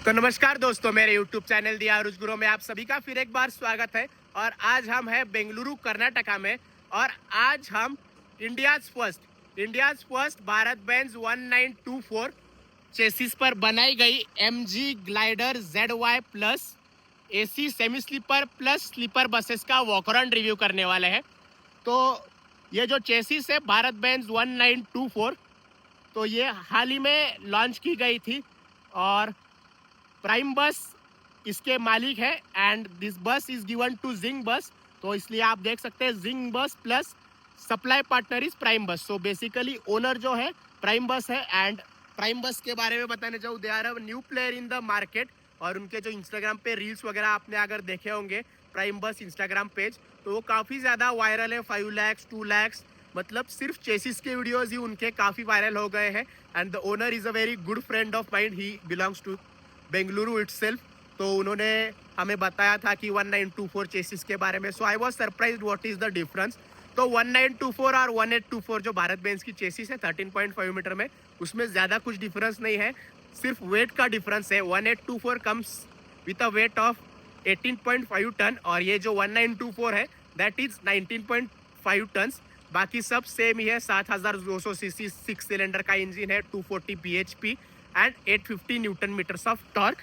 तो नमस्कार दोस्तों, मेरे YouTube चैनल दिया आरुष गुरु में आप सभी का फिर एक बार स्वागत है। और आज हम हैं बेंगलुरु कर्नाटका में और आज हम India's first Bharat Benz 1924 chassis पर बनाई गई MG glider ZY plus AC semi sleeper plus sleeper buses का वॉक अराउंड रिव्यू करने वाले हैं। तो ये जो चेसिस है भारत बेंज 1924, तो ये हाल ही में लॉन्च की गई थी और प्राइम बस इसके मालिक है and this bus is given to Zing bus. तो इसलिए आप देख सकते हैं Zing bus plus supply partner is prime bus. So basically owner जो है प्राइम बस है। एंड प्राइम बस के बारे में बताने चाहूँ, they are a new player in the market. और उनके जो इंस्टाग्राम पे रील्स वगैरह आपने अगर देखे होंगे प्राइम बस इंस्टाग्राम पेज, तो वो काफ़ी ज़्यादा वायरल है। 5 lakhs 2 lakhs मतलब सिर्फ चेसिस के वीडियोज़ ही उनके काफ़ी वायरल हो गए हैं। And the owner is a very good friend of mine, he belongs to Bengaluru itself. तो उन्होंने हमें बताया था कि 1924 चेसिस के बारे में। So I was surprised what is the difference. तो 1924 और 1824 जो भारत बेंज की चेसिस है 13.5 मीटर में, उसमें ज़्यादा कुछ डिफरेंस नहीं है, सिर्फ वेट का डिफरेंस है। 1824 comes with a weight of 18.5 ton और ये जो 1924 है दैट इज 19.5 टन्स। बाकी सब सेम ही है। 7200 सीसी 6 सिलेंडर का इंजन है, 240 bhp and 850 newton metres of torque.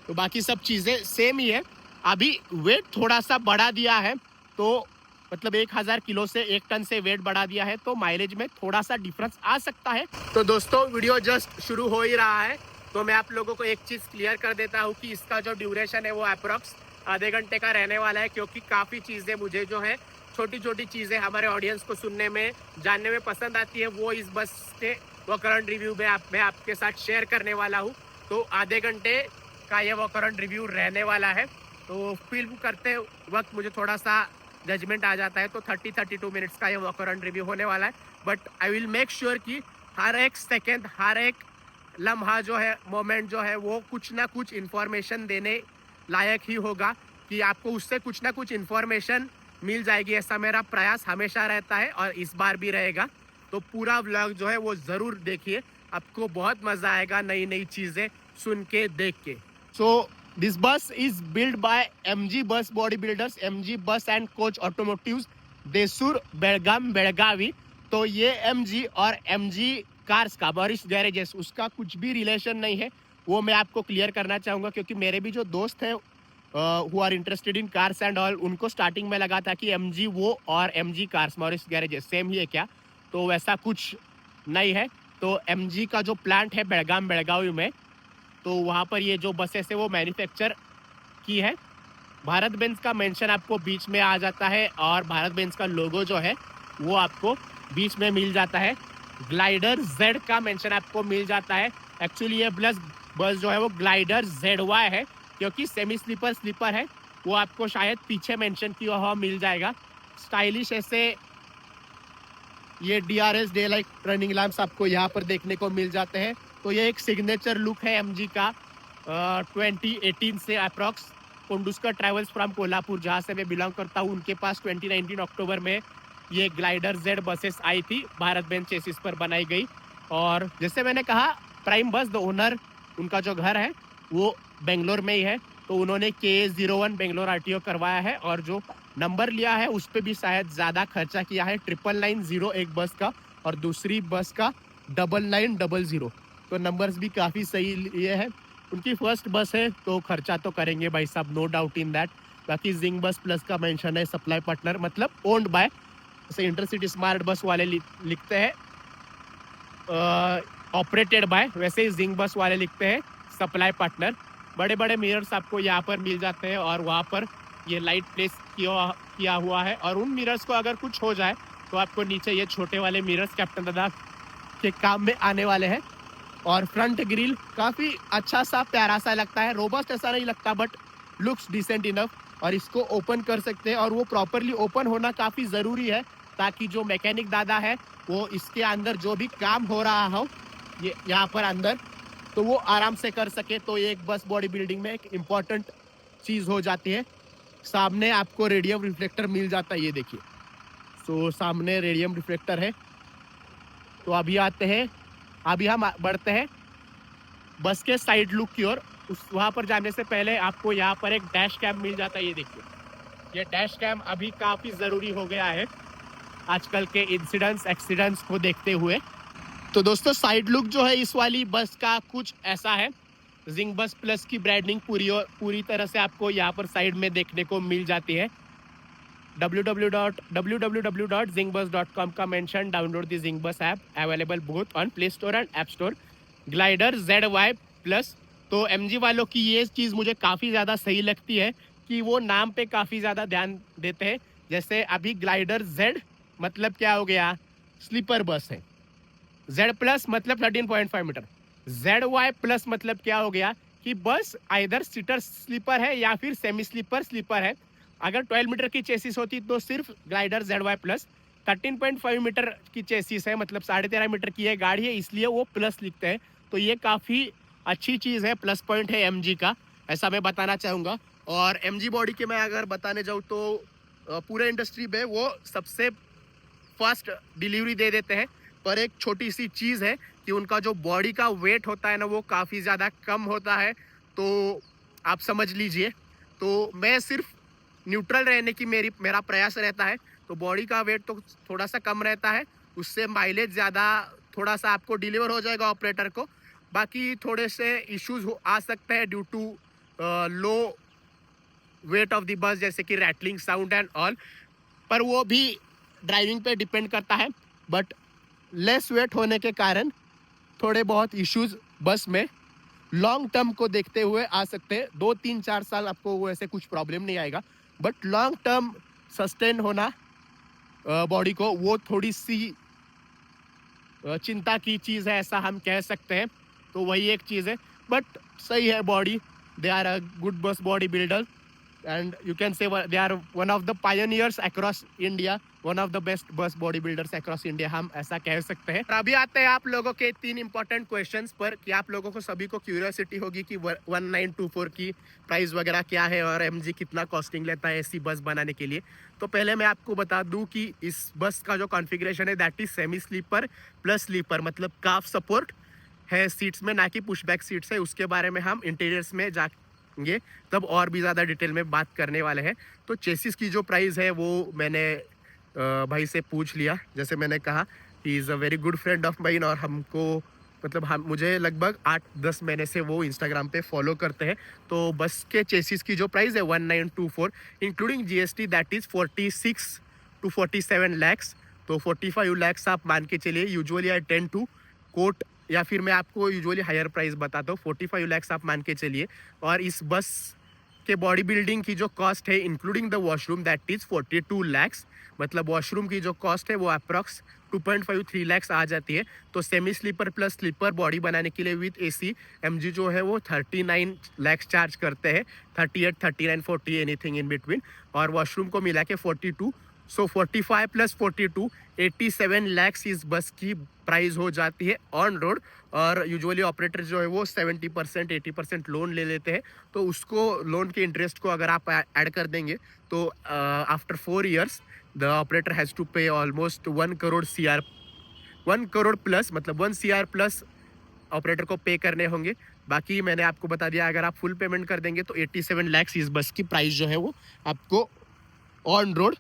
तो बाकी सब चीज़ें सेम ही है। अभी वेट थोड़ा सा बढ़ा दिया है, तो मतलब 1000 किलो से 1 टन से वेट बढ़ा दिया है, तो माइलेज में थोड़ा सा डिफरेंस आ सकता है। तो दोस्तों वीडियो जस्ट शुरू हो ही रहा है, तो मैं आप लोगों को एक चीज़ क्लियर कर देता हूँ कि इसका जो ड्यूरेशन है वो अप्रॉक्स आधे घंटे का रहने वाला है। क्योंकि काफ़ी चीज़ें मुझे जो है छोटी छोटी चीज़ें हमारे ऑडियंस को सुनने में जानने में पसंद आती है, वो इस बस के वॉक अराउंड रिव्यू में मैं आपके साथ शेयर करने वाला हूँ। तो आधे घंटे का ये वॉक अराउंड रिव्यू रहने वाला है। तो फिल्म करते वक्त मुझे थोड़ा सा जजमेंट आ जाता है, तो 30-32 मिनट्स का ये वॉक अराउंड रिव्यू होने वाला है। But I will make sure कि हर एक सेकेंड, हर एक लम्हा जो है, मोमेंट जो है, वो कुछ ना कुछ इन्फॉर्मेशन देने लायक ही होगा, कि आपको उससे कुछ ना कुछ इन्फॉर्मेशन मिल जाएगी। ऐसा मेरा प्रयास हमेशा रहता है और इस बार भी रहेगा। तो पूरा व्लॉग जो है वो ज़रूर देखिए, आपको बहुत मज़ा आएगा नई नई चीज़ें सुन के, देख के। So this bus is build by MG बस बॉडी बिल्डर्स, MG बस एंड कोच ऑटोमोटिव्स, देसूर, बेलगाम, बेलगावी। तो ये MG और MG कार्स का, मॉरिस गैरेजेस, उसका कुछ भी रिलेशन नहीं है। वो मैं आपको क्लियर करना चाहूँगा, क्योंकि मेरे भी जो दोस्त हैं who are interested in cars and all, उनको स्टार्टिंग में लगा था कि MG वो और MG cars, Morris garages same ही है क्या। तो वैसा कुछ नहीं है। तो MG का जो प्लांट है बेलगाम, बेलगावी में, तो वहाँ पर ये जो बसेस है वो मैन्युफैक्चर की है। भारत बेंज का मेंशन आपको बीच में आ जाता है और भारत बेंज का लोगो जो है वो आपको बीच में मिल जाता है। ग्लाइडर Z का मेंशन आपको मिल जाता है। एक्चुअली ये बस जो है वो ग्लाइडर ZY है, क्योंकि सेमी स्लीपर है, वो आपको शायद पीछे मेंशन किया हुआ मिल जाएगा। स्टाइलिश ऐसे ये DRS day light running lamps आपको यहाँ पर देखने को मिल जाते हैं। तो ये एक सिग्नेचर लुक है MG का 2018 से approx. Konduskar travels from Kolhapur, जहाँ से मैं बिलोंग करता हूँ, उनके पास 2019 अक्टूबर में ये ग्लाइडर Z बसेस आई थी, भारत बेंज चेसिस पर बनाई गई। और जैसे मैंने कहा, प्राइम बस द ओनर, उनका जो घर है वो बेंगलोर में ही है। तो उन्होंने KA01 बेंगलोर RTO करवाया है और जो नंबर लिया है उस पर भी शायद ज़्यादा खर्चा किया है। 99901 एक बस का और दूसरी बस का 9900। तो नंबर्स भी काफ़ी सही लिए हैं। उनकी फर्स्ट बस है तो खर्चा तो करेंगे भाई साहब, नो डाउट इन दैट। बाकी जिंग बस प्लस का मेंशन है सप्लाई पार्टनर, मतलब ओन्ड बाय, जैसे इंटरसिटी स्मार्ट बस वाले लिखते हैं ऑपरेटेड बाय, वैसे ही जिंग बस वाले लिखते हैं सप्लाई पार्टनर। बड़े बड़े मिरर्स आपको यहाँ पर मिल जाते हैं और वहाँ पर ये लाइट प्लेस किया हुआ है। और उन मिरर्स को अगर कुछ हो जाए तो आपको नीचे ये छोटे वाले मिरर्स कैप्टन दादा के काम में आने वाले हैं। और फ्रंट ग्रिल काफ़ी अच्छा सा, प्यारा सा लगता है। रोबस्ट ऐसा नहीं लगता, बट लुक्स डिसेंट इनफ। और इसको ओपन कर सकते हैं और वो प्रॉपरली ओपन होना काफ़ी ज़रूरी है, ताकि जो मैकेनिक दादा है वो इसके अंदर जो भी काम हो रहा हो ये यहाँ पर अंदर, तो वो आराम से कर सके। तो ये एक बस बॉडी बिल्डिंग में एक इम्पॉर्टेंट चीज़ हो जाती है। सामने आपको रेडियम रिफ्लेक्टर मिल जाता है, ये देखिए। सो सामने रेडियम रिफ्लेक्टर है। तो अभी हम बढ़ते हैं बस के साइड लुक की ओर। उस वहाँ पर जाने से पहले आपको यहाँ पर एक डैश कैम मिल जाता है। ये देखिए, ये डैश कैम अभी काफ़ी ज़रूरी हो गया है आजकल के इंसिडेंट्स एक्सीडेंट्स को देखते हुए। तो दोस्तों साइड लुक जो है इस वाली बस का कुछ ऐसा है। जिंग बस प्लस की ब्रांडिंग पूरी तरह से आपको यहाँ पर साइड में देखने को मिल जाती है। www.zingbus.com का मेंशन। डाउनलोड द जिंग बस app, available both on play store and app store. Glider ZY plus. तो MG वालों की ये चीज़ मुझे काफ़ी ज़्यादा सही लगती है कि वो नाम पे काफ़ी ज़्यादा ध्यान देते हैं। जैसे अभी ग्लाइडर Z मतलब क्या हो गया, स्लीपर बस है। Z प्लस मतलब 13.5 मीटर। ZY प्लस मतलब क्या हो गया कि बस आइदर सीटर स्लीपर है या फिर सेमी स्लीपर स्लीपर है। अगर 12 मीटर की चेसिस होती तो सिर्फ ग्लाइडर ZY प्लस। 13.5 मीटर की चेसिस है, मतलब 13.5 मीटर की है गाड़ी है, इसलिए वो प्लस लिखते हैं। तो ये काफ़ी अच्छी चीज़ है, प्लस पॉइंट है MG का, ऐसा मैं बताना चाहूँगा। और MG बॉडी के मैं अगर बताने जाऊँ तो पूरे इंडस्ट्री में वो सबसे फास्ट डिलीवरी दे देते हैं। पर एक छोटी सी चीज़ है कि उनका जो बॉडी का वेट होता है ना, वो काफ़ी ज़्यादा कम होता है। तो आप समझ लीजिए। तो मैं सिर्फ न्यूट्रल रहने की मेरा प्रयास रहता है। तो बॉडी का वेट तो थोड़ा सा कम रहता है, उससे माइलेज ज़्यादा थोड़ा सा आपको डिलीवर हो जाएगा ऑपरेटर को। बाकी थोड़े से इश्यूज आ सकते हैं due to low weight of the bus, जैसे कि रैटलिंग साउंड एंड ऑल, पर वो भी ड्राइविंग पे डिपेंड करता है। बट लेस वेट होने के कारण थोड़े बहुत इश्यूज बस में लॉन्ग टर्म को देखते हुए आ सकते हैं। 2 3 4 साल आपको वो ऐसे कुछ प्रॉब्लम नहीं आएगा, बट लॉन्ग टर्म सस्टेन होना बॉडी को, वो थोड़ी सी चिंता की चीज़ है, ऐसा हम कह सकते हैं। तो वही एक चीज़ है, बट सही है body. They are a good bus body builder and you can say they are one of the pioneers across India, one of the best bus body builders across India, हम ऐसा कह सकते हैं। अभी आते हैं आप लोगों के 3 इंपॉर्टेंट क्वेश्चंस पर कि आप लोगों को सभी को क्यूरियोसिटी होगी कि 1924 की प्राइस वगैरह क्या है और MG कितना कॉस्टिंग लेता है ऐसी बस बनाने के लिए। तो पहले मैं आपको बता दूं कि इस बस का जो कॉन्फ़िगरेशन है that is semi sleeper plus sleeper, मतलब काफ सपोर्ट है सीट्स में, ना कि पुशबैक सीट्स है। उसके बारे में हम इंटीरियर्स में जाएंगे तब और भी ज़्यादा डिटेल में बात करने वाले हैं। तो चेसिस की जो प्राइस है वो मैंने भाई से पूछ लिया। जैसे मैंने कहा he is a very good friend of mine और हमको मतलब हम मुझे लगभग 8-10 महीने से वो इंस्टाग्राम पे फॉलो करते हैं। तो बस के चेसिस की जो प्राइस है 1924 including GST that is 46 to 47 lakhs. तो 45 लैक्स आप मान के चलिए। Usually I tend to quote, या फिर मैं आपको यूजुअली हायर प्राइस बताता हूँ। 45 लैक्स आप मान के चलिए। और इस बस के बॉडी बिल्डिंग की जो कॉस्ट है including the washroom that is 42 lakhs, मतलब वॉशरूम की जो कॉस्ट है वो अप्रॉक्स 2.53 लैक्स आ जाती है। तो semi sleeper plus sleeper body बनाने के लिए विथ AC MG जो है वो 39 लैक्स चार्ज करते हैं, 38, 39, 40 एनीथिंग इन बिटवीन, और वॉशरूम को मिला के 42। सो 45 प्लस 42 87 लैक्स इस बस की प्राइस हो जाती है ऑन रोड। और यूजुअली ऑपरेटर जो है वो 70% 80% लोन ले लेते हैं। तो उसको लोन के इंटरेस्ट को अगर आप ऐड कर देंगे तो after 4 years the operator has to pay almost 1 crore CR, 1 crore plus, मतलब 1 CR प्लस ऑपरेटर को पे करने होंगे। बाकी मैंने आपको बता दिया अगर आप फुल पेमेंट कर देंगे तो 87 लैक्स इस बस की प्राइस जो है वो आपको ऑन रोड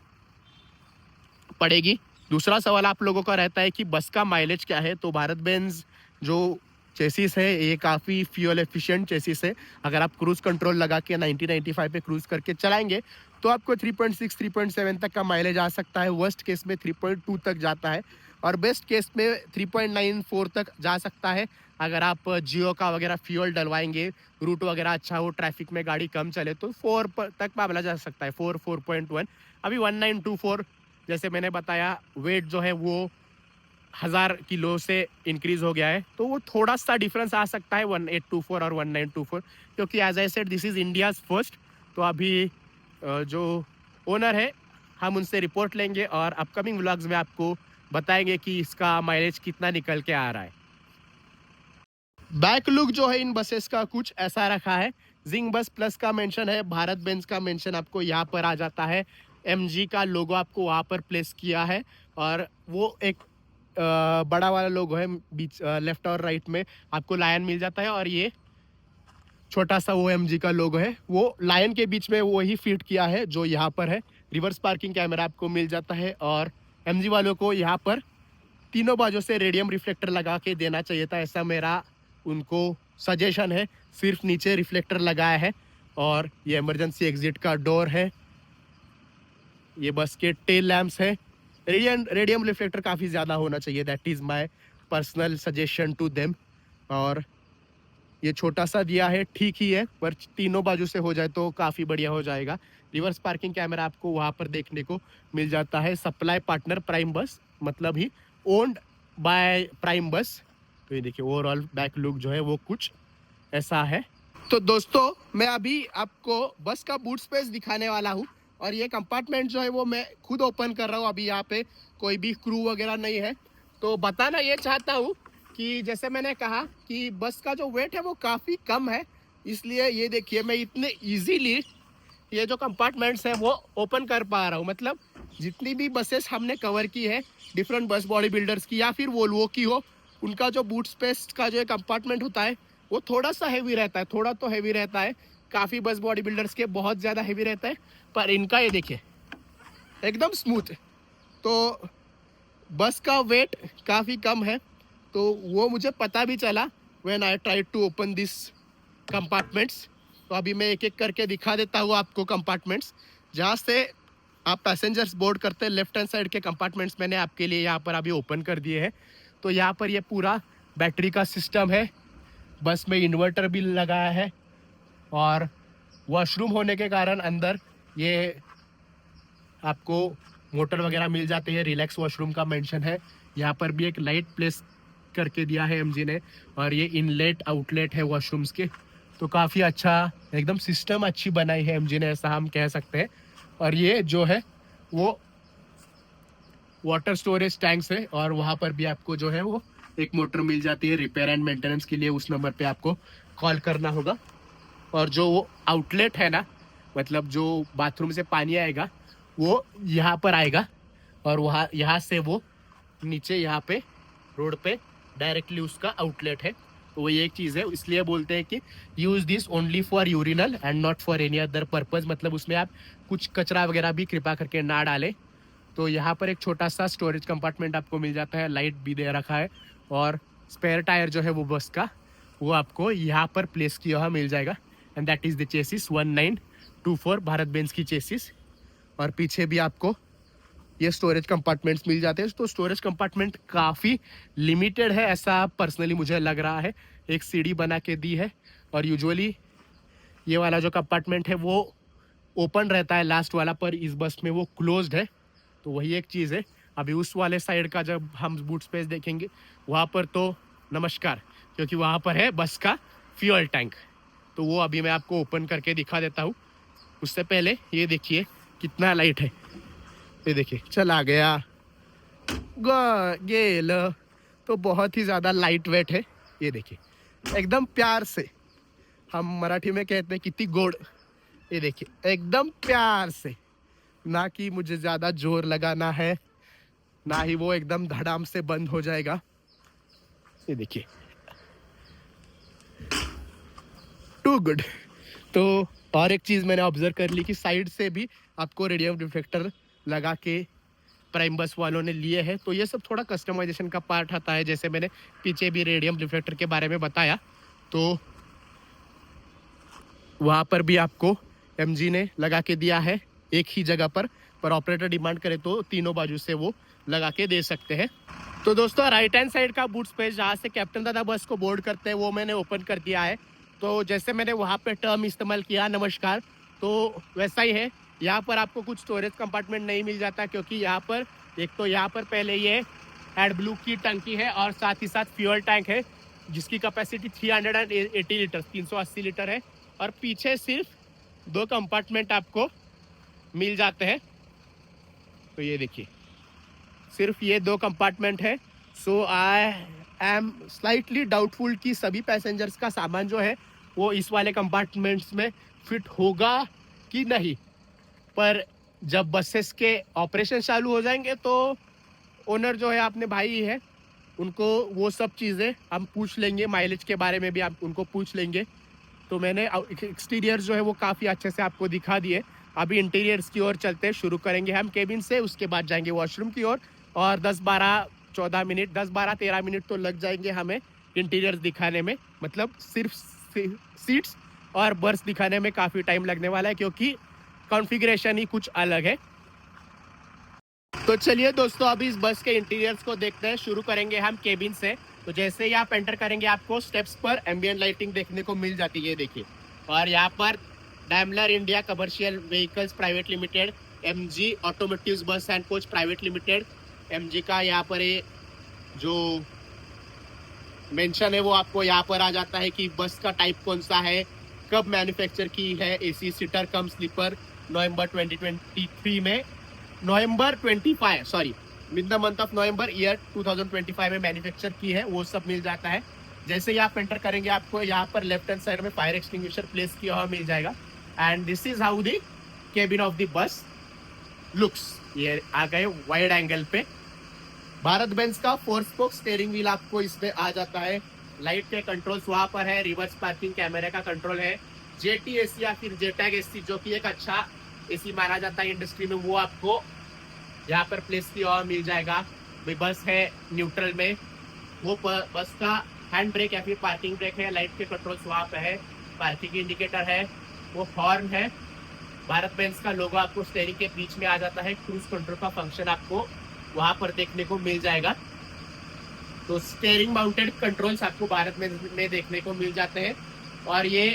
पड़ेगी। दूसरा सवाल आप लोगों का रहता है कि बस का माइलेज क्या है। तो भारत बेंज जो चेसिस है ये काफ़ी फ्यूल एफिशिएंट चेसिस है। अगर आप क्रूज़ कंट्रोल लगा के 90-95 पे क्रूज़ करके चलाएंगे तो आपको 3.6 3.7 तक का माइलेज आ सकता है। वर्स्ट केस में 3.2 तक जाता है और बेस्ट केस में 3.94 तक जा सकता है। अगर आप जियो का वगैरह फ्यूल डलवाएंगे, रूट वगैरह अच्छा हो, ट्रैफिक में गाड़ी कम चले तो 4 तक मामला जा सकता है, 4.1। अभी 1924 जैसे मैंने बताया वेट जो है वो 1000 किलो से इंक्रीज हो गया है, तो वो थोड़ा सा डिफरेंस आ सकता है 1824 और 1924, क्योंकि as I said this is India's first. तो अभी जो ओनर है हम उनसे रिपोर्ट लेंगे और अपकमिंग व्लॉग्स में आपको बताएंगे कि इसका माइलेज कितना निकल के आ रहा है। बैक लुक जो है इन बसेस का कुछ ऐसा रखा है। जिंग बस प्लस का मेंशन है, भारत बेंज का मेंशन आपको यहाँ पर आ जाता है, MG का लोगो आपको वहाँ पर प्लेस किया है और वो एक बड़ा वाला लोगो है बीच लेफ्ट और राइट में आपको लायन मिल जाता है और ये छोटा सा वो एमजी का लोगो है, वो लायन के बीच में वही फिट किया है जो यहाँ पर है। रिवर्स पार्किंग कैमरा आपको मिल जाता है और एमजी वालों को यहाँ पर तीनों बाजू से रेडियम रिफ्लेक्टर लगा के देना चाहिए था, ऐसा मेरा उनको सजेशन है। सिर्फ नीचे रिफ्लेक्टर लगाया है और ये इमरजेंसी एग्जिट का डोर है, ये बस के टेल लैम्प्स है। रेडियम रिफ्लेक्टर काफ़ी ज़्यादा होना चाहिए, that is my personal suggestion to them. और ये छोटा सा दिया है, ठीक ही है, पर तीनों बाजू से हो जाए तो काफ़ी बढ़िया हो जाएगा। रिवर्स पार्किंग कैमरा आपको वहाँ पर देखने को मिल जाता है। सप्लाई पार्टनर प्राइम बस, मतलब ही ओन्ड बाय प्राइम बस। तो ये देखिए ओवरऑल बैक लुक जो है वो कुछ ऐसा है। तो दोस्तों मैं अभी आपको बस का बूट स्पेस दिखाने वाला हूँ और ये कंपार्टमेंट जो है वो मैं खुद ओपन कर रहा हूँ। अभी यहाँ पे कोई भी क्रू वगैरह नहीं है। तो बताना ये चाहता हूँ कि जैसे मैंने कहा कि बस का जो वेट है वो काफ़ी कम है, इसलिए ये देखिए मैं इतने इजीली ये जो कंपार्टमेंट्स हैं वो ओपन कर पा रहा हूँ। मतलब जितनी भी बसेस हमने कवर की है डिफरेंट बस बॉडी बिल्डर्स की या फिर वोल्वो की हो, उनका जो बूट स्पेस का जो कंपार्टमेंट होता है वो थोड़ा सा हैवी रहता है, थोड़ा तो हैवी रहता है। काफ़ी बस बॉडी बिल्डर्स के बहुत ज़्यादा हैवी रहता है, पर इनका ये देखिए एकदम स्मूथ। तो बस का वेट काफ़ी कम है, तो वो मुझे पता भी चला when I try to open this compartments. तो अभी मैं एक एक करके दिखा देता हूँ आपको कंपार्टमेंट्स जहाँ से आप पैसेंजर्स बोर्ड करते हैं। लेफ्ट हैंड साइड के कंपार्टमेंट्स मैंने आपके लिए यहाँ पर अभी ओपन कर दिए हैं। तो यहाँ पर ये पूरा बैटरी का सिस्टम है, बस में इन्वर्टर भी लगाया है और वॉशरूम होने के कारण अंदर ये आपको मोटर वगैरह मिल जाती है। रिलैक्स वॉशरूम का मेंशन है। यहाँ पर भी एक लाइट प्लेस करके दिया है एमजी ने और ये इनलेट आउटलेट है वॉशरूम्स के। तो काफ़ी अच्छा एकदम सिस्टम अच्छी बनाई है एमजी ने, ऐसा हम कह सकते हैं। और ये जो है वो वाटर स्टोरेज टैंक्स है और वहाँ पर भी आपको जो है वो एक मोटर मिल जाती है रिपेयर एंड मेंटेनेंस के लिए। उस नंबर पे आपको कॉल करना होगा। और जो वो आउटलेट है ना, मतलब जो बाथरूम से पानी आएगा वो यहाँ पर आएगा और यहाँ से वो नीचे यहाँ पे रोड पे डायरेक्टली उसका आउटलेट है। तो वो ये एक चीज़ है, इसलिए बोलते हैं कि use this only for urinal and not for any other purpose. मतलब उसमें आप कुछ कचरा वगैरह भी कृपा करके ना डालें। तो यहाँ पर एक छोटा सा स्टोरेज कंपार्टमेंट आपको मिल जाता है, लाइट भी दे रखा है और स्पेयर टायर जो है वो बस का वो आपको यहाँ पर प्लेस किया हुआ मिल जाएगा। And that is the chassis 1924 Bharat Benz की चेसिस। और पीछे भी आपको ये स्टोरेज कंपार्टमेंट्स मिल जाते हैं। तो स्टोरेज कंपार्टमेंट काफ़ी लिमिटेड है, ऐसा पर्सनली मुझे लग रहा है। एक सीढ़ी बना के दी है और यूजुअली ये वाला जो कंपार्टमेंट है वो ओपन रहता है लास्ट वाला, पर इस बस में वो क्लोज्ड है। तो वही एक चीज़ है। अभी उस वाले साइड का जब हम बूट स्पेस देखेंगे वहाँ पर तो नमस्कार, क्योंकि वहाँ पर है बस का फ्यूल टैंक। तो वो अभी मैं आपको ओपन करके दिखा देता हूँ। उससे पहले ये देखिए कितना लाइट है, ये देखिए चला गया गेल। तो बहुत ही ज़्यादा लाइट वेट है। ये देखिए एकदम प्यार से, हम मराठी में कहते हैं कितनी गोड़। ये देखिए एकदम प्यार से, ना कि मुझे ज़्यादा जोर लगाना है, ना ही वो एकदम धड़ाम से बंद हो जाएगा। ये देखिए टू गुड। तो और एक चीज़ मैंने ऑब्जर्व कर ली कि साइड से भी आपको रेडियम रिफ्लेक्टर लगा के प्राइम बस वालों ने लिए हैं। तो ये सब थोड़ा कस्टमाइजेशन का पार्ट आता है, जैसे मैंने पीछे भी रेडियम रिफ्लेक्टर के बारे में बताया। तो वहाँ पर भी आपको एमजी ने लगा के दिया है एक ही जगह पर ऑपरेटर डिमांड करे तो तीनों बाजू से वो लगा के दे सकते हैं। तो दोस्तों राइट हैंड साइड का बूट स्पेस जहाँ से कैप्टन दादा बस को बोर्ड करते हैं वो मैंने ओपन कर दिया है। तो जैसे मैंने वहाँ पे टर्म इस्तेमाल किया नमस्कार, तो वैसा ही है। यहाँ पर आपको कुछ स्टोरेज कंपार्टमेंट नहीं मिल जाता, क्योंकि यहाँ पर एक तो यहाँ पर पहले ये एडब्लू की टंकी है और साथ ही साथ फ्यूल टैंक है जिसकी कैपेसिटी 380 लीटर 380 लीटर है। और पीछे सिर्फ 2 कंपार्टमेंट आपको मिल जाते हैं। तो ये देखिए सिर्फ ये 2 कंपार्टमेंट है। सो आई एम स्लाइटली डाउटफुल कि सभी पैसेंजर्स का सामान जो है वो इस वाले कंपार्टमेंट्स में फिट होगा कि नहीं। पर जब बसेस के ऑपरेशन चालू हो जाएंगे तो ओनर जो है अपने भाई है, उनको वो सब चीज़ें हम पूछ लेंगे। माइलेज के बारे में भी आप उनको पूछ लेंगे। तो मैंने एक्सटीरियर जो है वो काफ़ी अच्छे से आपको दिखा दिए। अभी इंटीरियर्स की ओर चलते हैं, शुरू करेंगे हम केबिन से, उसके बाद जाएंगे वॉशरूम की ओर और 10-12-14 मिनट 10-12-13 मिनट तो लग जाएंगे हमें इंटीरियर्स दिखाने में। मतलब सिर्फ सीट्स और बर्थ दिखाने में काफ़ी टाइम लगने वाला है क्योंकि कॉन्फ़िगरेशन ही कुछ अलग है। तो चलिए दोस्तों, अभी इस बस के इंटीरियर्स को देखते हैं। शुरू करेंगे हम केबिन से। तो जैसे ही आप एंटर करेंगे आपको स्टेप्स पर एम्बिएंट लाइटिंग देखने को मिल जाती है, देखिए। और यहाँ पर Daimler India commercial vehicles private limited, MG automotives bus and coach private limited, MG का यहाँ पर ये जो मेंशन है वो आपको यहाँ पर आ जाता है कि बस का टाइप कौन सा है, कब मैन्युफैक्चर की है, एसी सीटर कम स्लीपर, नवंबर 2023 में, नवंबर 25 sorry with the month of November year 2025 में मैन्युफैक्चर की है, वो सब मिल जाता है। जैसे ही आप एंटर करेंगे आपको यहाँ पर लेफ्ट हैंड साइड में फायर एक्सटिंग्विशर प्लेस किया हुआ मिल जाएगा। And this is how the cabin of the बस लुक्स। ये आ गए वाइड एंगल पे। भारत बेंज का 4 स्पोक स्टीयरिंग व्हील आपको इसमें आ जाता है। लाइट के कंट्रोल्स वहां पर है, रिवर्स पार्किंग कैमरे का कंट्रोल है, जेटी एसी या फिर जेटैग एसी जो कि एक अच्छा एसी माना जाता है इंडस्ट्री में, वो आपको यहाँ पर प्लेस किया हुआ मिल जाएगा। भाई बस है न्यूट्रल में, वो बस का हैंड ब्रेक या फिर पार्किंग ब्रेक है, लाइट के कंट्रोल्स वहाँ पे है, पार्किंग इंडिकेटर है, वो हॉर्न है। भारत बेंज का लोगो आपको स्टीयरिंग के बीच में आ जाता है। क्रूज कंट्रोल का फंक्शन आपको वहां पर देखने को मिल जाएगा। तो स्टीयरिंग माउंटेड कंट्रोल्स आपको भारत में देखने को मिल जाते हैं। और ये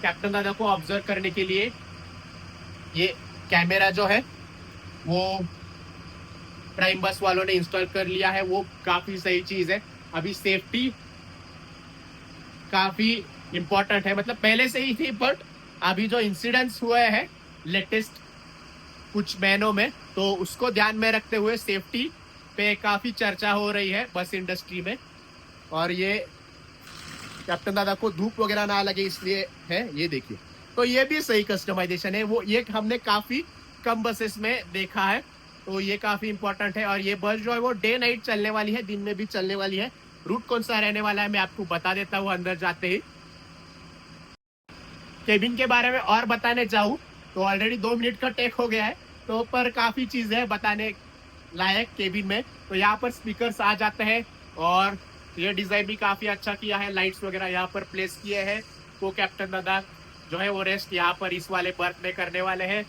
कैप्टन दादा को ऑब्जर्व करने के लिए ये कैमरा जो है वो प्राइम बस वालों ने इंस्टॉल कर लिया है, वो काफी सही चीज है। अभी सेफ्टी काफी इंपॉर्टेंट है, मतलब पहले से ही थी बट अभी जो इंसिडेंट्स हुए हैं लेटेस्ट कुछ महीनों में, तो उसको ध्यान में रखते हुए सेफ्टी पे काफी चर्चा हो रही है बस इंडस्ट्री में। और ये कैप्टन दादा को धूप वगैरह ना लगे इसलिए है, ये देखिए। तो ये भी सही कस्टमाइजेशन है, वो ये हमने काफी कम बसेस में देखा है, तो ये काफी इंपॉर्टेंट है। और ये बस जो है वो डे नाइट चलने वाली है, दिन में भी चलने वाली है। रूट कौन सा रहने वाला है मैं आपको बता देता हूँ अंदर जाते ही। केबिन के बारे में और बताने जाऊँ तो ऑलरेडी 2 मिनट का टेक हो गया है, तो पर काफी चीजें है बताने लायक केबिन में। तो यहाँ पर स्पीकर्स आ जाते हैं और ये डिजाइन भी काफी अच्छा किया है, लाइट्स वगैरह यहाँ पर प्लेस किए हैं। वो कैप्टन दादा जो है वो रेस्ट यहाँ पर इस वाले बर्थ में करने वाले हैं।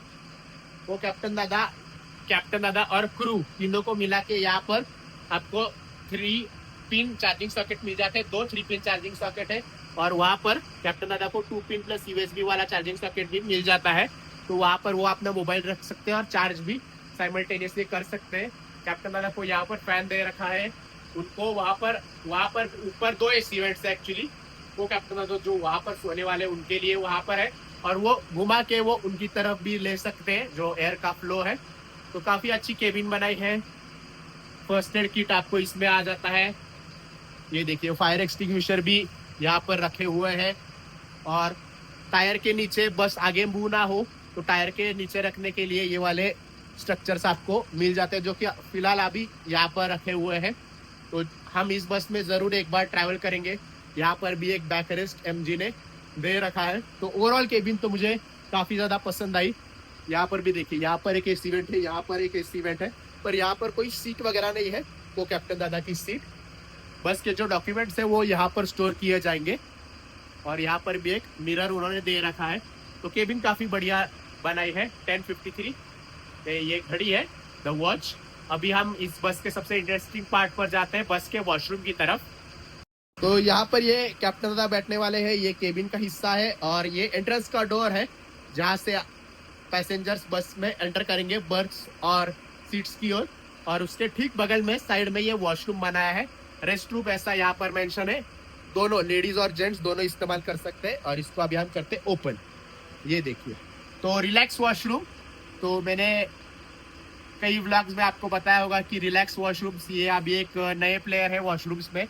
वो कैप्टन दादा और क्रू तीनों को मिला के यहाँ पर आपको 3 पिन चार्जिंग सॉकेट मिल जाते हैं। 2 3 पिन चार्जिंग सॉकेट है और वहाँ पर कैप्टन दादा को 2 पिन प्लस यूएसबी वाला चार्जिंग सॉकेट भी मिल जाता है। तो वहाँ पर वो अपना मोबाइल रख सकते हैं और चार्ज भी साइमल्टेनियसली कर सकते हैं। कैप्टन दादा को यहाँ पर फैन दे रखा है, उनको वहाँ पर ऊपर 2 एसी वेंट्स है एक्चुअली। वो कैप्टन दादा जो वहाँ पर सोने वाले उनके लिए वहाँ पर है, और वो घुमा के वो उनकी तरफ भी ले सकते हैं जो एयर का फ्लो है। तो काफी अच्छी केबिन बनाई है। फर्स्ट एड किट आपको इसमें आ जाता है। ये देखिए फायर एक्सटिंग्विशर भी यहाँ पर रखे हुए हैं। और टायर के नीचे बस आगे मूव ना हो तो टायर के नीचे रखने के लिए ये वाले स्ट्रक्चर्स आपको मिल जाते हैं, जो कि फिलहाल अभी यहाँ पर रखे हुए हैं। तो हम इस बस में जरूर एक बार ट्रैवल करेंगे। यहाँ पर भी एक बैक रेस्ट एमजी ने दे रखा है। तो ओवरऑल केबिन तो मुझे काफी ज्यादा पसंद आई। यहाँ पर भी देखिए, यहाँ पर एक एसी वेंट है, यहाँ पर एक एसी वेंट है, पर यहाँ पर कोई सीट वगैरह नहीं है। वो कैप्टन दादा की सीट, बस के जो डॉक्यूमेंट्स है वो यहाँ पर स्टोर किए जाएंगे। और यहाँ पर भी एक मिरर उन्होंने दे रखा है। तो केबिन काफी बढ़िया बनाई है। 10:53 ये घड़ी है, द वॉच। अभी हम इस बस के सबसे इंटरेस्टिंग पार्ट पर जाते हैं, बस के वॉशरूम की तरफ। तो यहाँ पर ये कैप्टन दादा बैठने वाले हैं, ये केबिन का हिस्सा है। और ये एंट्रेंस का डोर है जहाँ से पैसेंजर्स बस में एंटर करेंगे बर्थ और सीट्स की ओर। और उसके ठीक बगल में साइड में ये वॉशरूम बनाया है। रेस्ट रूम ऐसा यहाँ पर मेंशन है, दोनों लेडीज और जेंट्स दोनों इस्तेमाल कर सकते हैं। और इसको अभी हम करते हैं ओपन, ये देखिए। तो रिलैक्स वॉशरूम, तो मैंने कई व्लॉग्स में आपको बताया होगा कि रिलैक्स वॉशरूम्स ये अभी एक नए प्लेयर है वॉशरूम्स में।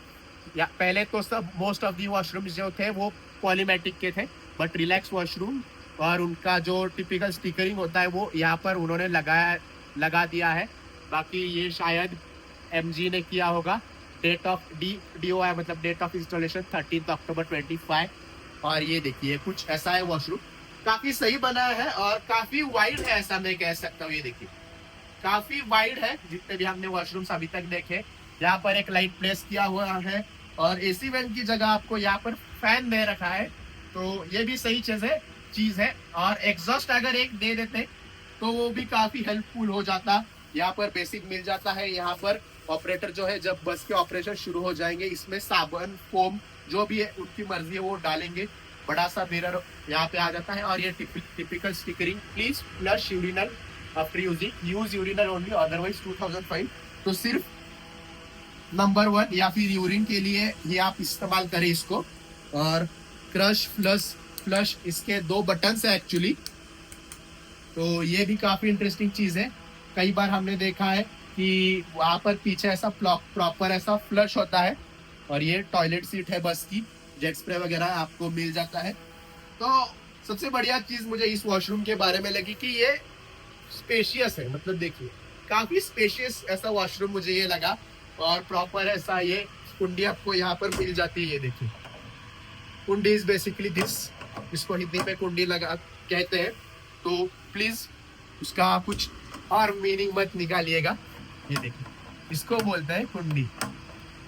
या पहले तो सब मोस्ट ऑफ दी वॉशरूम्स जो थे वो पॉलीमेटिक के थे, बट रिलैक्स वॉशरूम और उनका जो टिपिकल स्टिकरिंग होता है वो यहाँ पर उन्होंने लगा दिया है। बाकी ये शायद एमजी ने किया होगा। डेट ऑफ DOI मतलब डेट ऑफ इंस्टॉलेशन 13 अक्टूबर 25। और ये देखिए कुछ ऐसा है वॉशरूम, काफी सही बना है और काफी वाइड है, ऐसा मैं कह सकता हूँ। ये देखिए काफी वाइड है जितने भी हमने वॉशरूम्स अभी तक देखे। यहाँ पर एक लाइट प्लेस किया हुआ है और एसी वेंट की जगह आपको यहाँ पर फैन दे रखा है, तो ये भी सही चीज है। और एग्जॉस्ट अगर एक दे देते तो वो भी काफी हेल्पफुल हो जाता। यहाँ पर बेसिक मिल जाता है। यहाँ पर ऑपरेटर जो है जब बस के ऑपरेशन शुरू हो जाएंगे, इसमें साबुन फोम जो भी है उनकी मर्जी है वो डालेंगे। बड़ा सा मिरर यहाँ पे आ जाता है और ये typical stickering, please flush urinal after using, use urinal only otherwise 2005। तो सिर्फ नंबर 1 या फिर यूरिन के लिए ही आप इस्तेमाल करें इसको। और क्रश फ्लश इसके 2 बटन है एक्चुअली, तो ये भी काफी इंटरेस्टिंग चीज है। कई बार हमने देखा है कि वहां पर पीछे ऐसा प्रॉपर ऐसा फ्लश होता है। और ये टॉयलेट सीट है बस की, जेट स्प्रे वगैरह आपको मिल जाता है। तो सबसे बढ़िया चीज मुझे इस वॉशरूम के बारे में लगी कि ये स्पेशियस है, मतलब देखिए काफी स्पेशियस ऐसा वॉशरूम मुझे ये लगा। और प्रॉपर ऐसा ये कुंडी आपको यहाँ पर मिल जाती है। ये देखिए कुंडी इज बेसिकली दिस, इसको हिंदी में कुंडी लगा कहते हैं, तो प्लीज उसका कुछ और मीनिंग मत निकालिएगा। ये देखिए इसको बोलते हैं कुंडी।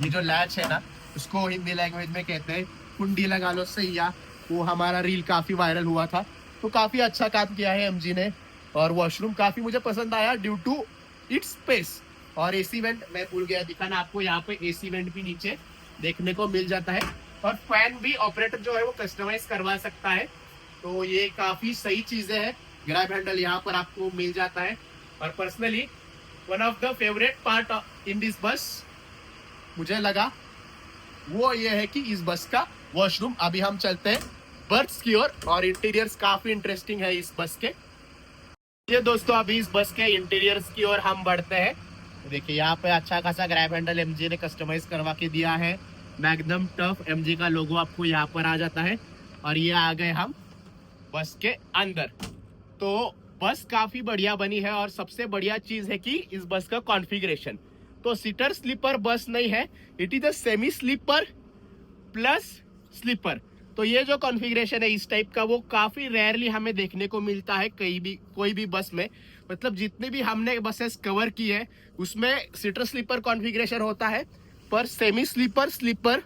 ये जो लैच है ना, उसको हिंदी लैंग्वेज में कहते हैं कुंडी लगा लो सैया। वो हमारा रील काफी वायरल हुआ था, तो काफी अच्छा काम किया है एमजी ने। और वॉशरूम काफी मुझे पसंद आया ड्यू टू इट्स स्पेस। और एसी वेंट मैं भूल गया दिखाना आपको, यहाँ पे एसी वेंट भी नीचे देखने को मिल जाता है। और फैन भी ऑपरेटर जो है वो कस्टमाइज करवा सकता है, तो ये काफी सही चीजें है। ग्रैब हैंडल यहाँ पर आपको मिल जाता है। और personally one of the favourite part in this बस मुझे लगा वो ये है कि इस बस का वॉशरूम। अभी हम चलते हैं बर्थ्स की ओर, और इंटीरियर्स काफी इंटरेस्टिंग है इस बस के। ये दोस्तों अभी इस बस के इंटीरियर्स की ओर हम बढ़ते हैं। देखिए यहाँ पे अच्छा खासा ग्रैब हैंडल एमजी ने कस्टमाइज करवा के दिया है। मैग्नम टफ एमजी का लोगो आपको यहाँ पर आ जाता है। और ये आ गए हम बस के अंदर। तो बस काफी बढ़िया बनी है। और सबसे बढ़िया चीज है कि इस बस का कॉन्फ़िगरेशन, तो सीटर स्लीपर बस नहीं है, it is a semi sleeper plus sleeper. तो ये जो कॉन्फ़िगरेशन है इस टाइप का, वो काफी रेयरली हमें देखने को मिलता है कोई भी बस में। मतलब जितनी भी हमने बसेस कवर की है उसमें सीटर स्लीपर कॉन्फ़िगरेशन होता है, पर सेमी स्लीपर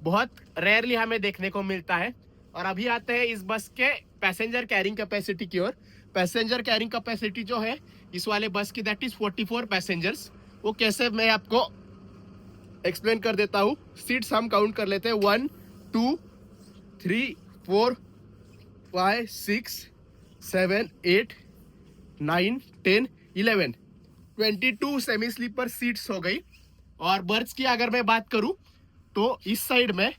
बहुत रेयरली हमें देखने को मिलता है। और अभी आते हैं इस बस के पैसेंजर कैरिंग कैपेसिटी की ओर। पैसेंजर कैरिंग कैपेसिटी जो है इस वाले बस की, दैट इज 44 पैसेंजर्स। वो कैसे मैं आपको एक्सप्लेन कर देता हूँ। सीट्स हम काउंट कर लेते हैं, 1 2 3 4 5 6 7 8 9 10 11 22 सेमी स्लीपर सीट्स हो गई। और बर्थ की अगर मैं बात करूं तो इस साइड में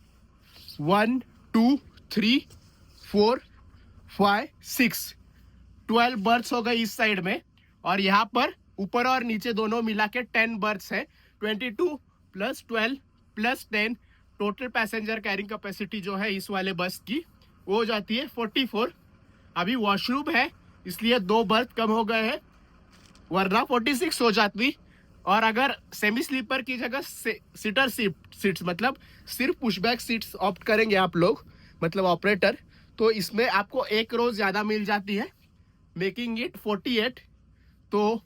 1 2 3 4 5 6 12 बर्थ हो गई इस साइड में। और यहाँ पर ऊपर और नीचे दोनों मिला के 10 बर्थ है। 22 plus 12 plus 10 total passenger carrying capacity जो है इस वाले बस की वो हो जाती है 44। अभी वॉशरूम है इसलिए 2 बर्थ कम हो गए हैं, वरना 46 हो जाती। और अगर सेमी स्लीपर की जगह सीटर सीट्स मतलब सिर्फ पुशबैक सीट्स ऑप्ट करेंगे आप लोग, मतलब ऑपरेटर, तो इसमें आपको 1 रो ज्यादा मिल जाती है, मेकिंग इट 48। तो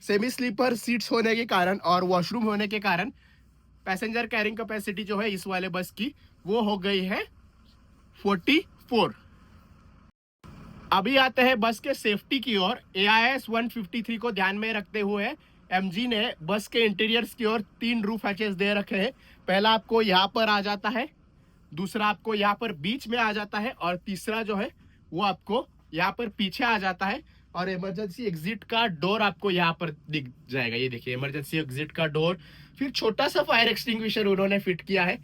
सेमी स्लीपर सीट्स होने के कारण और वॉशरूम होने के कारण पैसेंजर कैरिंग कैपेसिटी जो है इस वाले बस की वो हो गई है 44। अभी आते हैं बस के सेफ्टी की ओर। AIS 153 को ध्यान में रखते हुए एमजी ने बस के इंटीरियर्स की ओर 3 रूफ हैचेस दे रखे हैं। पहला आपको यहाँ पर आ जाता है, दूसरा आपको यहाँ पर बीच में आ जाता है, और तीसरा जो है वो आपको यहाँ पर पीछे आ जाता है। और इमरजेंसी एग्जिट का डोर आपको यहाँ पर दिख जाएगा। ये देखिए इमरजेंसी एग्जिट का डोर। फिर छोटा सा फायर एक्सटिंग्विशर उन्होंने फिट किया है।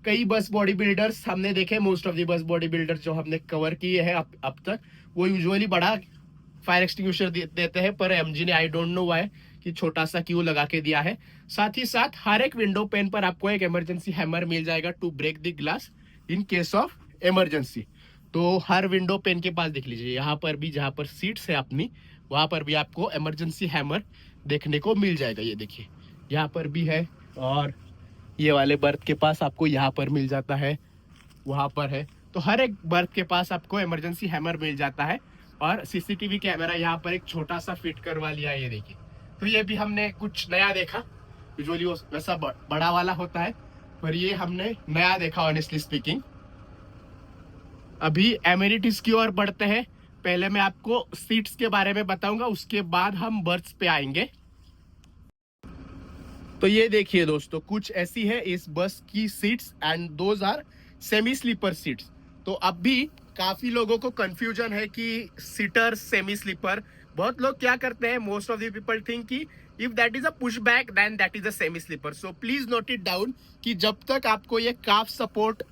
कई बस बॉडी बिल्डर्स हमने देखे, मोस्ट ऑफ द बस बॉडी बिल्डर्स जो हमने कवर किए हैं अब तक, वो यूजुअली बड़ा फायर एक्सटिंग्विशर देते हैं, पर एमजी ने आई डोंट नो व्हाई कि छोटा सा क्यों लगा के दिया है। साथ ही साथ हर एक विंडो पेन पर आपको एक इमरजेंसी हैमर मिल जाएगा to break the glass in case of emergency. तो हर विंडो पेन के पास देख लीजिए, यहाँ पर भी जहाँ पर सीट्स है अपनी वहाँ पर भी आपको इमरजेंसी हैमर देखने को मिल जाएगा। ये देखिए यहाँ पर भी है, और ये वाले बर्थ के पास आपको यहाँ पर मिल जाता है, वहाँ पर है। तो हर एक बर्थ के पास आपको इमरजेंसी हैमर मिल जाता है। और सीसीटीवी कैमरा यहाँ पर एक छोटा सा फिट करवा लिया है, ये देखिए। तो ये भी हमने कुछ नया देखा, यूजुअली वैसा बड़ा वाला होता है, पर ये हमने नया देखा ऑनेस्टली स्पीकिंग। अभी एमिनिटीज की ओर बढ़ते हैं। पहले मैं आपको सीट्स के बारे में बताऊंगा, उसके बाद हम बर्थ्स पे आएंगे। तो ये देखिए दोस्तों, कुछ ऐसी है इस बस की seats and those are semi sleeper seats. तो अब भी काफी लोगों को कंफ्यूजन है कि सीटर सेमी स्लीपर। बहुत लोग क्या करते हैं, most of the people think कि if that is a push back then that is a semi sleeper. So please note it down कि जब तक आपको ये काफ सपोर्ट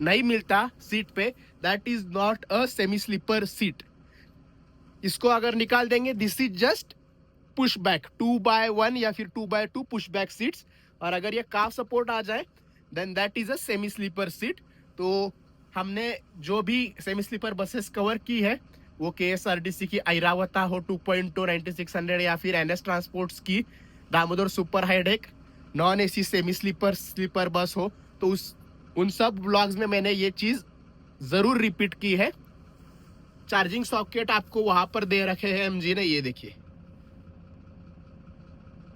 नहीं मिलता सीट पे, that is not a semi sleeper seat. इसको अगर निकाल देंगे, this is just push back 2x1 या फिर 2x2 पुश बैक सीट्स। और अगर ये काफ सपोर्ट आ जाए then that is a semi sleeper seat. तो हमने जो भी सेमी स्लीपर बसेस कवर की है वो KSRTC की ऐरावता हो 2.2 9600 या फिर NS ट्रांसपोर्ट्स की Damodar super high deck non AC semi sleeper bus हो, तो उन सब ब्लॉग्स में मैंने ये चीज जरूर रिपीट की है। चार्जिंग सॉकेट आपको वहां पर दे रखे हैं MG ने, ये देखिए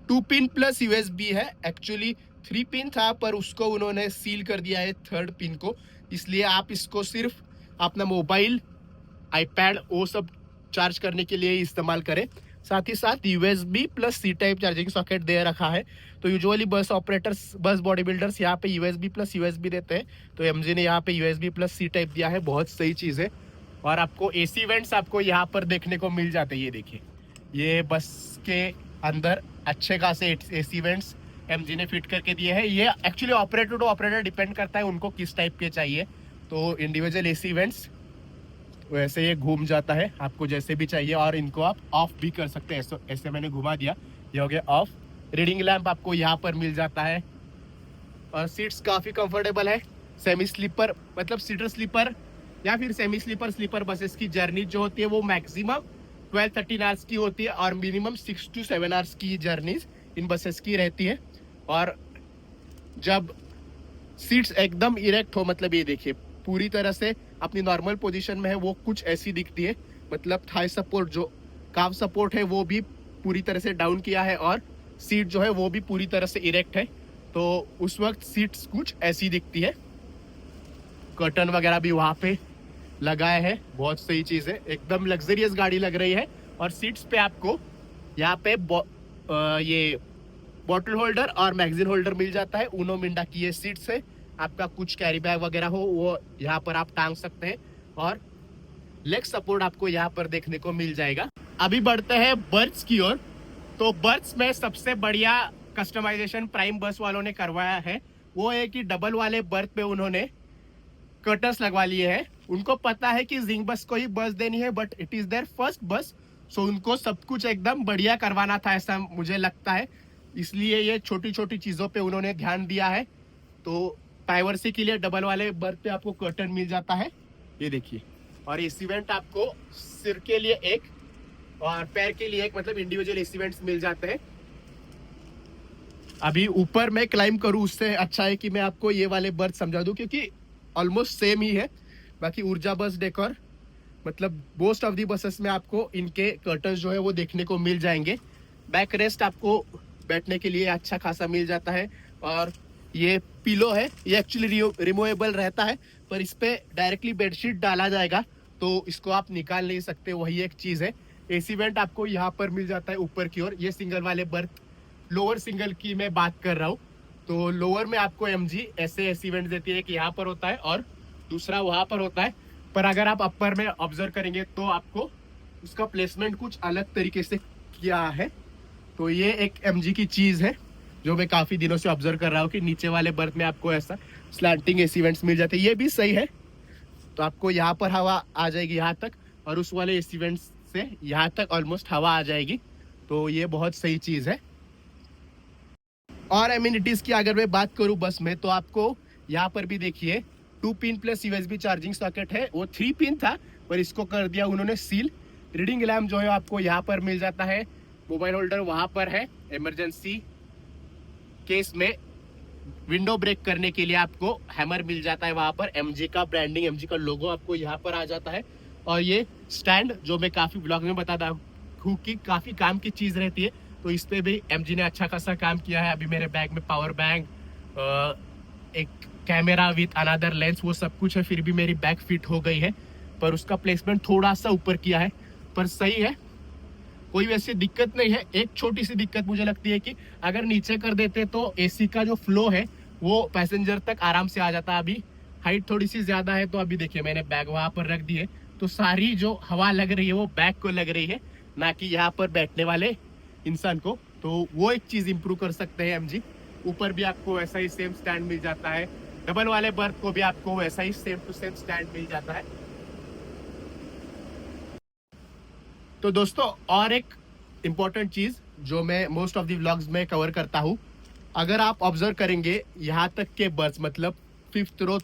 2 पिन प्लस USB है। एक्चुअली 3 पिन था, पर उसको उन्होंने सील कर दिया है 3rd पिन को, इसलिए आप इसको सिर्फ अपना मोबाइल, iPad वो सब चार्ज करने के लिए इस्तेमाल करें। साथ ही साथ USB plus C type charging socket दे रखा है। तो यूजुअली बस ऑपरेटर्स, बस बॉडी बिल्डर्स यहाँ पे USB प्लस USB देते हैं, तो MG ने यहाँ पे USB प्लस C टाइप दिया है, बहुत सही चीज़ है। और आपको AC वेंट्स आपको यहाँ पर देखने को मिल जाते हैं, ये देखिए। ये बस के अंदर अच्छे खासे AC वेंट्स MG ने फिट करके दिए हैं। ये actually operator to operator depend करता है उनको किस टाइप के चाहिए। तो इंडिविजुअल AC वेंट्स वैसे ये घूम जाता है आपको जैसे भी चाहिए, और इनको आप ऑफ भी कर सकते हैं। ऐसे मैंने घुमा दिया, ये हो गया ऑफ। रीडिंग लैंप आपको यहाँ पर मिल जाता है। और सीट्स काफ़ी कंफर्टेबल है। सेमी स्लीपर मतलब सीटर स्लीपर या फिर सेमी स्लीपर बसेस की जर्नी जो होती है वो मैक्सिमम 12-13 आवर्स की होती है, और मिनिमम 6 to 7 आवर्स की जर्नीज इन बसेस की रहती है। और जब सीट्स एकदम इरेक्ट हो, मतलब ये देखिए पूरी तरह से अपनी नॉर्मल पोजीशन में है, वो कुछ ऐसी दिखती है। मतलब थाई सपोर्ट, जो काफ सपोर्ट है वो भी पूरी तरह से डाउन किया है, और सीट जो है वो भी पूरी तरह से इरेक्ट है। तो उस वक्त सीट्स कुछ ऐसी दिखती है। कर्टन वगैरह भी वहाँ पे लगाए हैं, बहुत सही चीज़ है, एकदम लग्जरियस गाड़ी लग रही है। और सीट्स पे आपको यहाँ पे ये बॉटल होल्डर और मैगजीन होल्डर मिल जाता है। उनो मिंडा की ये सीट्स है, आपका कुछ कैरी बैग वगैरह हो वो यहाँ पर आप टांग सकते हैं। और लेग सपोर्ट आपको यहाँ पर देखने को मिल जाएगा। अभी बढ़ते हैं बर्थ्स की ओर। तो बर्थ्स में सबसे बढ़िया कस्टमाइजेशन प्राइम बस वालों ने करवाया है, वो है कि डबल वाले बर्थ पे उन्होंने कर्टन्स लगवा लिए हैं। उनको पता है कि जिंग बस को ही बस देनी है, but it is their first bus, so उनको सब कुछ एकदम बढ़िया करवाना था, ऐसा मुझे लगता है। इसलिए ये छोटी छोटी चीज़ों पे उन्होंने ध्यान दिया है। तो प्राइवेसी के लिए डबल वाले बर्थ पे आपको कर्टन मिल जाता है, ये देखिए। और एसी वेंट आपको सिर के लिए एक और पैर के लिए एक, मतलब इंडिविजुअल एसी वेंट्स मिल जाते हैं। अभी ऊपर मैं क्लाइम करूँ उससे अच्छा है कि मैं आपको ये वाले बर्थ समझा दूं, क्योंकि ऑलमोस्ट सेम ही है। बाकी ऊर्जा बस डेकोर, मतलब मोस्ट ऑफ दी बसेस में आपको इनके कर्टन्स जो है वो देखने को मिल जाएंगे। बैक रेस्ट आपको बैठने के लिए अच्छा खासा मिल जाता है। और ये पिलो है, ये एक्चुअली रिमूवेबल रहता है, पर इस पे डायरेक्टली बेडशीट डाला जाएगा, तो इसको आप निकाल नहीं सकते, वही एक चीज़ है। एसी वेंट आपको यहाँ पर मिल जाता है ऊपर की ओर। ये सिंगल वाले बर्थ, लोअर सिंगल की मैं बात कर रहा हूँ। तो लोअर में आपको MG ऐसे एसी वेंट देती है कि यहाँ पर होता है और दूसरा वहाँ पर होता है। पर अगर आप अपर में ऑब्जर्व करेंगे तो आपको उसका प्लेसमेंट कुछ अलग तरीके से किया है। तो ये एक MG की चीज़ है जो मैं काफ़ी दिनों से ऑब्जर्व कर रहा हूँ कि नीचे वाले बर्थ में आपको ऐसा स्लैंटिंग एसी वेंट्स मिल जाते हैं। ये भी सही है, तो आपको यहाँ पर हवा आ जाएगी यहाँ तक, और उस वाले एसी वेंट्स से यहाँ तक ऑलमोस्ट हवा आ जाएगी। तो ये बहुत सही चीज़ है। और एमिनिटीज़ की अगर मैं बात करूँ बस में, तो आपको यहाँ पर भी देखिए 2 pin plus USB charging socket है। वो 3 पिन था, पर इसको कर दिया उन्होंने सील। रीडिंग लैम्प जो है आपको यहाँ पर मिल जाता है। मोबाइल होल्डर वहाँ पर है, इमरजेंसी केस में विंडो ब्रेक करने के लिए आपको हैमर मिल जाता है वहां पर, एमजी का ब्रांडिंग, एमजी का लोगो आपको यहाँ पर आ जाता है। और ये स्टैंड जो मैं काफी ब्लॉग में बताता हूँ कि काफी काम की चीज रहती है, तो इस पे भी एमजी ने अच्छा खासा काम किया है। अभी मेरे बैग में पावर बैंक, एक कैमरा विथ अनदर लेंस, वो सब कुछ है, फिर भी मेरी बैग फिट हो गई है। पर उसका प्लेसमेंट थोड़ा सा ऊपर किया है, पर सही है, कोई वैसी दिक्कत नहीं है। एक छोटी सी दिक्कत मुझे लगती है कि अगर नीचे कर देते तो एसी का जो फ्लो है वो पैसेंजर तक आराम से आ जाता। अभी हाइट थोड़ी सी ज्यादा है, तो अभी देखिए मैंने बैग वहां पर रख दी है, तो सारी जो हवा लग रही है वो बैग को लग रही है, ना कि यहाँ पर बैठने वाले इंसान को। तो वो एक चीज इंप्रूव कर सकते हैं एमजी। ऊपर भी आपको वैसा ही सेम स्टैंड मिल जाता है, डबल वाले बर्थ को भी आपको वैसा ही सेम टू सेम स्टैंड मिल जाता है। तो दोस्तों और एक इम्पॉर्टेंट चीज जो मैं मोस्ट ऑफ द व्लॉग्स में कवर करता हूँ, अगर आप ऑब्जर्व करेंगे यहाँ तक के बर्थ, मतलब फिफ्थ रो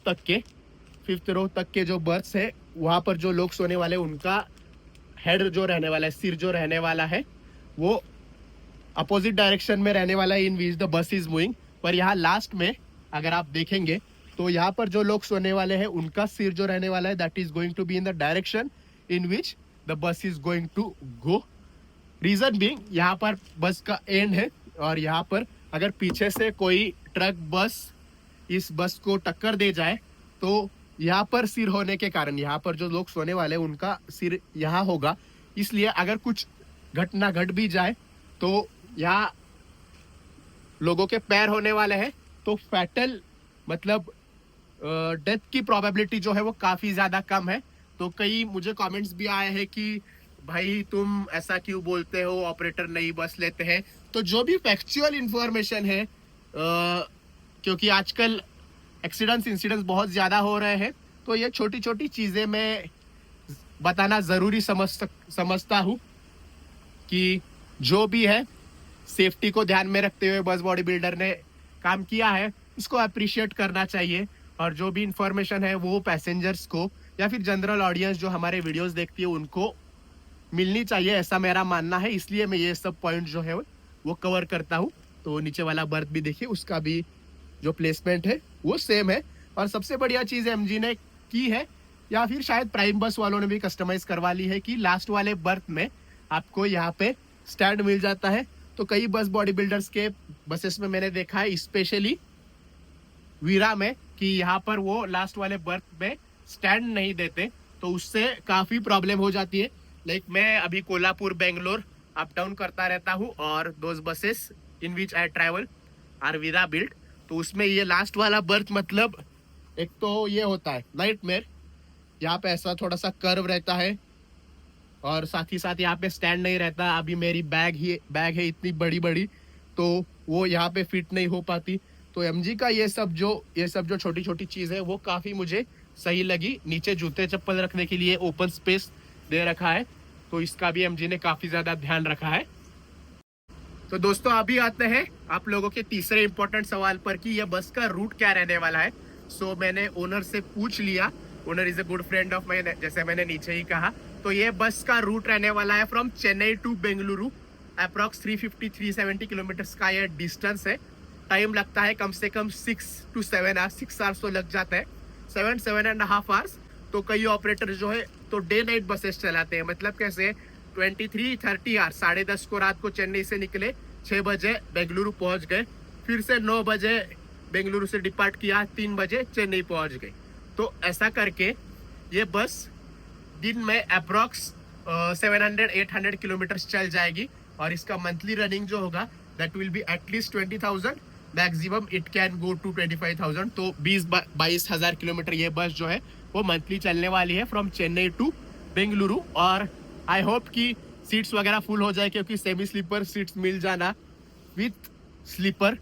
तक के जो बर्थ है, वहां पर जो लोग सोने वाले उनका हेड जो रहने वाला है, सिर जो रहने वाला है, वो अपोजिट डायरेक्शन में रहने वाला है in which the bus is moving. पर यहाँ लास्ट में अगर आप देखेंगे तो यहाँ पर जो लोग सोने वाले हैं उनका सिर जो रहने वाला है, that is going to be in the direction in which the bus is going to go. Reason being यहाँ पर बस का एंड है, और यहाँ पर अगर पीछे से कोई ट्रक बस इस बस को टक्कर दे जाए तो यहाँ पर सिर होने के कारण यहाँ पर जो लोग सोने वाले हैं उनका सिर यहाँ होगा। इसलिए अगर कुछ घटना घट भी जाए तो यहाँ लोगों के पैर होने वाले हैं, तो फैटल मतलब डेथ की प्रोबेबिलिटी जो है वो काफी ज्यादा कम है। तो कई मुझे कमेंट्स भी आए हैं कि भाई तुम ऐसा क्यों बोलते हो, ऑपरेटर नई बस लेते हैं। तो जो भी फैक्चुअल इंफॉर्मेशन है, क्योंकि आजकल एक्सीडेंट्स इंसिडेंट्स बहुत ज्यादा हो रहे हैं, तो ये छोटी छोटी चीजें मैं बताना जरूरी समझता हूँ कि जो भी है सेफ्टी को ध्यान में रखते हुए बस बॉडी बिल्डर ने काम किया है, उसको अप्रिशिएट करना चाहिए। और जो भी इंफॉर्मेशन है वो पैसेंजर्स को या फिर जनरल ऑडियंस जो हमारे वीडियोस देखती है उनको मिलनी चाहिए, ऐसा मेरा मानना है। इसलिए मैं ये सब पॉइंट जो है वो कवर करता हूँ। तो नीचे वाला बर्थ भी देखिए, उसका भी जो प्लेसमेंट है वो सेम है। और सबसे बढ़िया चीज एमजी ने की है, या फिर शायद प्राइम बस वालों ने भी कस्टमाइज करवा ली है, कि लास्ट वाले बर्थ में आपको यहाँ पे स्टैंड मिल जाता है। तो कई बस बॉडी बिल्डर्स के बसेस में मैंने देखा है, स्पेशली वीरा में, कि यहाँ पर वो लास्ट वाले बर्थ में स्टैंड नहीं देते, तो उससे काफी प्रॉब्लम हो जाती है। लाइक मैं अभी कोल्हापुर बेंगलोर अप डाउन करता रहता हूँ, और those buses in which I travel are Veera build. तो उसमें ये लास्ट वाला बर्थ मतलब एक तो ये होता है नाइटमेयर, यहाँ पे ऐसा थोड़ा सा कर्व रहता है, और साथ ही साथ यहाँ पे स्टैंड नहीं रहता। अभी मेरी बैग है इतनी बड़ी बड़ी, तो वो यहाँ पे फिट नहीं हो पाती। तो एमजी का ये सब जो छोटी छोटी चीज है वो काफी मुझे सही लगी। नीचे जूते चप्पल रखने के लिए ओपन स्पेस दे रखा है, तो इसका भी एमजी ने काफी ज्यादा ध्यान रखा है। तो दोस्तों अभी आते हैं आप लोगों के तीसरे इंपॉर्टेंट सवाल पर कि यह बस का रूट क्या रहने वाला है। सो मैंने ओनर से पूछ लिया, owner is a good friend of mine, जैसे मैंने नीचे ही कहा। तो ये बस का रूट रहने वाला है from Chennai to Bengaluru, approx 350-370 kilometre का ये डिस्टेंस है। टाइम लगता है कम से कम 6 to 7 आवर्स, 6 आवर्स तो लग जाता है, 7.5 आवर्स। तो कई ऑपरेटर जो है तो डे नाइट बसेस चलाते हैं, मतलब कैसे 23-30 आवर्स, 10:30 को रात को चेन्नई से निकले, 6 बजे बेंगलुरु पहुंच गए, फिर से 9 बजे बेंगलुरु से डिपार्ट किया, 3 बजे चेन्नई पहुंच गए। तो ऐसा करके ये बस दिन में अप्रॉक्स 700-800 किलोमीटर चल जाएगी, और इसका मंथली रनिंग जो होगा that will be at least 20,000, maximum it can go to 25,000। तो 20-22 हजार किलोमीटर ये बस जो है वो मंथली चलने वाली है फ्रॉम चेन्नई टू बेंगलुरु। और आई होप कि सीट्स वगैरह फुल हो जाए, क्योंकि सेमी स्लीपर सीट्स मिल जाना विथ स्लीपर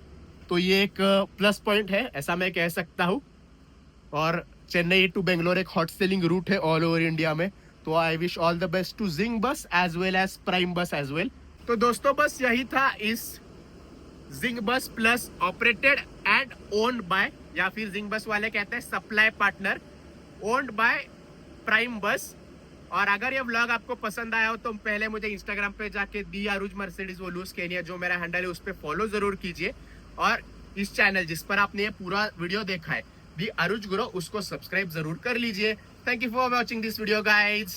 तो ये एक प्लस पॉइंट है, ऐसा मैं कह सकता हूँ। और चेन्नई टू बेंगलोर एक हॉट सेलिंग रूट है ऑल ओवर इंडिया में। तो I wish all the best to Zing bus as well as Prime bus as well. तो दोस्तों बस यही था इस Zing bus plus operated and owned by, या फिर जिंग बस वाले कहते हैं supply partner, owned by Prime bus. और अगर ये व्लॉग आपको पसंद आया हो तो पहले मुझे इंस्टाग्राम पे जाके दी आरुज मर्सिडीज वोलूस केनिया जो मेरा हैंडल है उस पर फॉलो जरूर कीजिए, और इस चैनल जिस पर आपने ये पूरा वीडियो देखा है दी अरुज गुरु, उसको सब्सक्राइब जरूर कर लीजिए। Thank you for watching this video guys.